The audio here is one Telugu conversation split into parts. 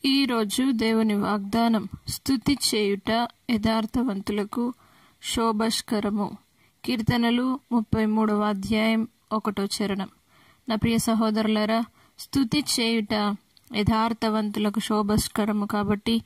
ఈరోజు దేవుని వాగ్దానం, స్తుతి చేయుట యథార్థవంతులకు శోభస్కరము. కీర్తనలు 33వ అధ్యాయం 1వ చరణం. నా ప్రియ సహోదరులారా, స్తుతి చేయుట యథార్థవంతులకు శోభస్కరము. కాబట్టి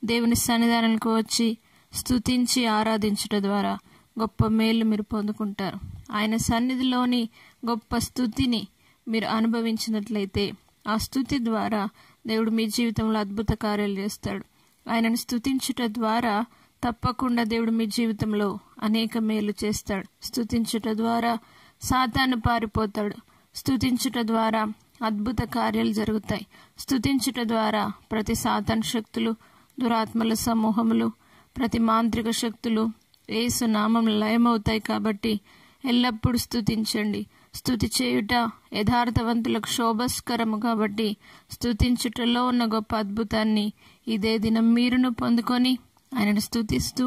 దేవుని సన్నిధానానికి వచ్చి స్తుతించి ఆరాధించుట ద్వారా గొప్ప మేలు మీరు పొందుకుంటారు. ఆయన సన్నిధిలోని గొప్ప స్తుతిని మీరు అనుభవించినట్లయితే ఆ స్తుతి ద్వారా దేవుడు మీ జీవితంలో అద్భుత కార్యాలు చేస్తాడు. ఆయనను స్తుతించుట ద్వారా తప్పకుండా దేవుడు మీ జీవితంలో అనేక మేలు చేస్తాడు. స్తుతించుట ద్వారా సాతాను పారిపోతాడు. స్తుతించుట ద్వారా అద్భుత కార్యాలు జరుగుతాయి. స్తుతించుట ద్వారా ప్రతి సాతాను శక్తులు, దురాత్మల సమూహములు, ప్రతి మాంత్రిక శక్తులు యేసు నామములో లయమవుతాయి. కాబట్టి ఎల్లప్పుడూ స్తుతించండి. స్తుతి చేయుట యథార్థవంతులకు శోభస్కరము. కాబట్టి స్తుతించుటలో ఉన్న గొప్ప అద్భుతాన్ని ఇదే దినం మీరును పొందుకొని ఆయనను స్తుతిస్తూ,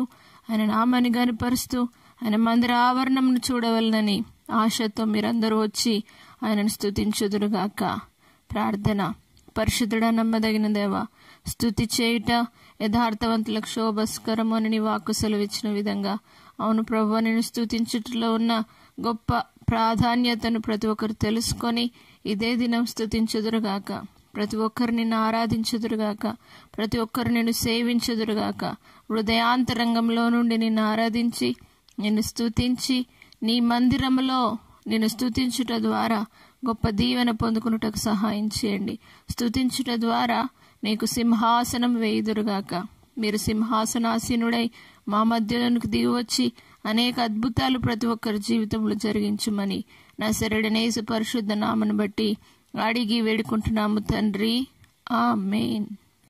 ఆయన నామాన్ని గనుపరుస్తూ, ఆయన మందిర ఆవరణమును చూడవలనని ఆశతో మీరందరూ వచ్చి ఆయనను స్తుతించుదురుగాక. ప్రార్థన. పరిశుద్ధుడా, నమ్మదగిన దేవా, స్తుతి చేయుట యథార్థవంతులకు శోభస్కరము అని నీ వాక్కు సెలవిచ్చిన విధంగా, అవును ప్రభువా, నేను స్తుతించుటలో ఉన్న గొప్ప ప్రాధాన్యతను ప్రతి ఒక్కరు తెలుసుకొని ఇదే దినం స్తుతించుదురుగాక. ప్రతి ఒక్కరు నిన్ను ఆరాధించుదురుగాక. ప్రతి ఒక్కరు నిన్ను సేవించుదురుగాక. హృదయాంతరంగంలో నుండి నిన్ను ఆరాధించి, నిన్ను స్తుతించి, నీ మందిరములో నిన్ను స్తుతించుట ద్వారా గొప్ప దీవెన పొందుకున్నటకు సహాయం చేయండి. స్తుతించుట ద్వారా నీకు సింహాసనం వేయుదురుగాక. మీరు సింహాసనాసీనుడై మా మధ్యలోనికి దిగి వచ్చి అనేక అద్భుతాలు ప్రతి ఒక్కరి జీవితంలో జరిగించుమని నజరేయుడైన యేసు పరిశుద్ధ నామమును బట్టి అడిగి వేడుకుంటున్నాము తండ్రి. ఆమేన్.